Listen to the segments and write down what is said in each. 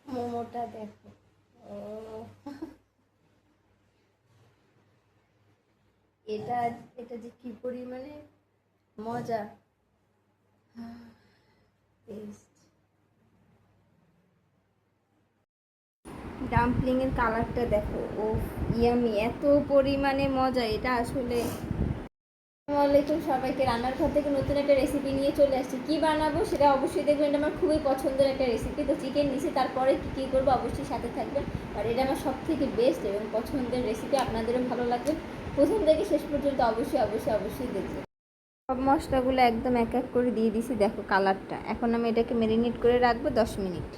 মোমোটা দেখো। ও, এটা এটা যে কি পরিমাণে মজা। টেস্ট। ডাম্পলিং এর কালারটা দেখো। ও, ইয়ামি, এত পরিমাণে মজা এটা আসলে। আসসালামু আলাইকুম সবাইকে, রান্নার ঘর থেকে নতুন একটা রেসিপি নিয়ে চলে আসছি। কি বানাবো সেটা অবশ্যই দেখবেন। এটা আমার খুবই পছন্দের একটা রেসিপি। তো চিকেন নিছি, তারপরে কী কী করবো অবশ্যই সাথে থাকবেন। আর এটা আমার সব থেকে বেস্ট এবং পছন্দের রেসিপি, আপনাদেরও ভালো লাগবে। প্রথম থেকে শেষ পর্যন্ত অবশ্যই অবশ্যই অবশ্যই দেখবেন। সব মশলাগুলো একদম এক এক করে দিয়ে দিছি, দেখো কালারটা। এখন আমি এটাকে ম্যারিনেট করে রাখবো 10 মিনিট।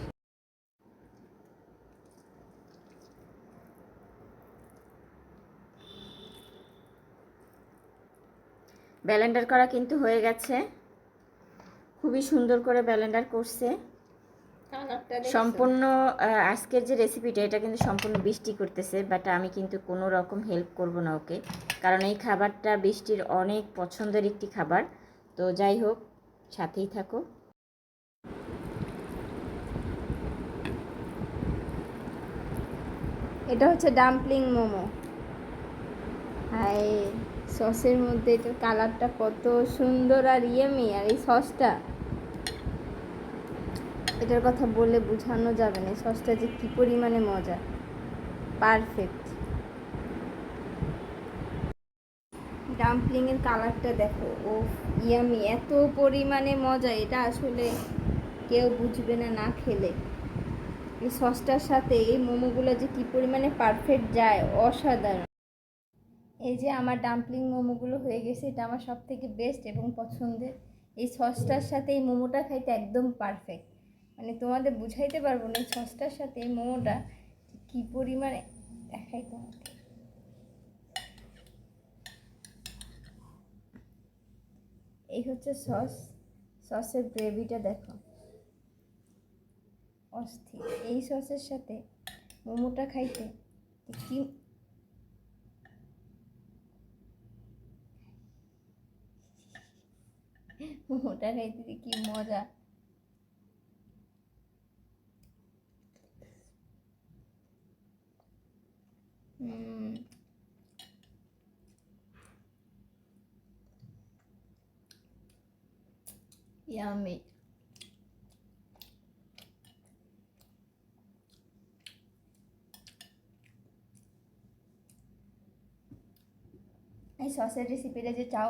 ব্লেন্ডার করা কিন্তু হয়ে গেছে, খুবই সুন্দর করে ব্লেন্ডার করছে। সম্পূর্ণ আজকের যে রেসিপিটা এটা কিন্তু সম্পূর্ণ বৃষ্টি করতেছে, বাট আমি কিন্তু কোনো রকম হেল্প করব না ওকে, কারণ এই খাবারটা বৃষ্টির অনেক পছন্দের একটি খাবার। তো যাই হোক, সাথেই থাকো। এটা হচ্ছে ডাম্পলিং মোমো। হাই, সসের মধ্যে এটার কালারটা কত সুন্দর আর ইয়ামি। আর এই সসটা, এটার কথা বলে বোঝানো যাবে না। সসটা যে কী পরিমাণে মজা, পারফেক্ট। ডাম্পলিংয়ের কালারটা দেখো। ও, ইয়ামি, এত পরিমাণে মজা এটা আসলে কেউ বুঝবে না না খেলে। এই সসটার সাথে এই মোমোগুলো যে কী পরিমাণে পারফেক্ট যায়, অসাধারণ। এই যে আমার ডাম্পলিং মোমোগুলো হয়ে গেছে, এটা আমার সব থেকে বেস্ট এবং পছন্দের। এই সসটার সাথে এই মোমোটা খাইতে একদম পারফেক্ট। মানে তোমাদের বুঝাইতে পারবো না এই সসটার সাথে এই মোমোটা কী পরিমাণে। দেখাই তোমাকে। এই হচ্ছে সস, সসের গ্রেভিটা দেখো, অস্থির। এই সসের সাথে মোমোটা খাইতে কি, মোমোটা খাইতে কি মজা। ইয়ামি। এই সসের রেসিপিটা যে চাও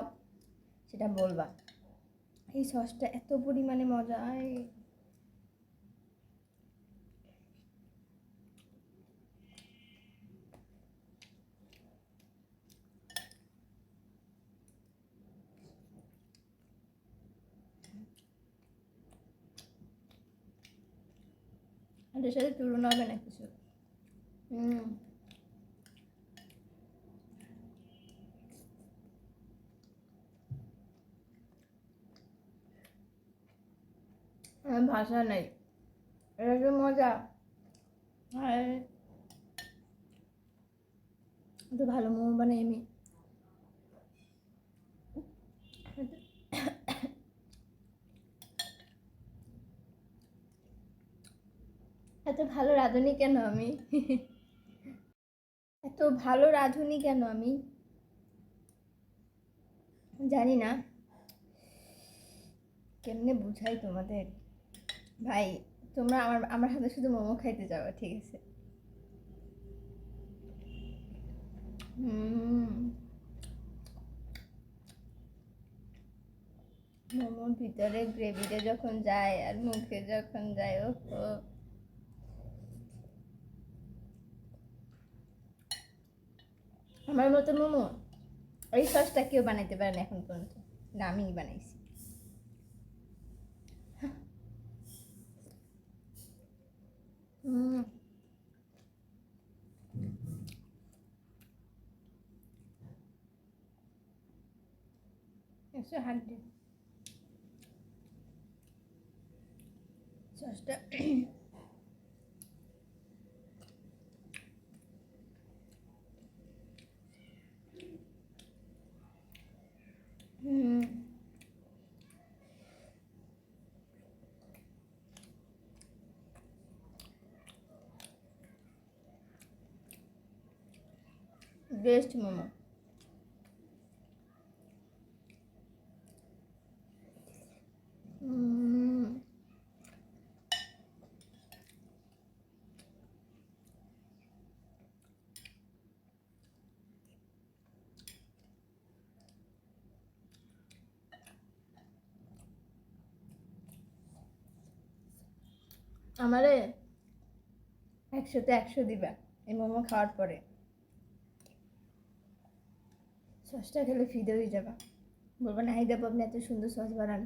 সেটা বলবা। এই সসটা এত পরিমাণে মজা। এটার সাথে তুলনা হবে না কিছু। ভাষা নেই, এটা যে মজা। আর একটু ভালো মোমো বানাই আমি। এত ভালো রাঁধুনি কেন আমি? এত ভালো রাঁধুনি কেন আমি জানি না, কেমনে বুঝাই তোমাদের। ভাই, তোমরা আমার আমার সাথে শুধু মোমো খাইতে যাও, ঠিক আছে? মোমোর ভিতরে গ্রেভিটা যখন যায় আর মুখে যখন যায়, ও, আমার মতো মোমো এই সসটা কেউ বানাইতে পারে না এখন পর্যন্ত, না আমিই বানাইছি। একশো হান্ড্রেড। সসটা বেস্ট মোমো। আমারে 100-তে 100 দিবা এই মোমো খাওয়ার পরে। সসটা খেলে ফিদে হয়ে যাবা, বলবো না হাইদা আপনি এত সুন্দর সস বানান।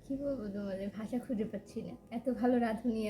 কি বলবো তোমাদের, ভাষা খুঁজে পাচ্ছি না, এত ভালো রাঁধুনি।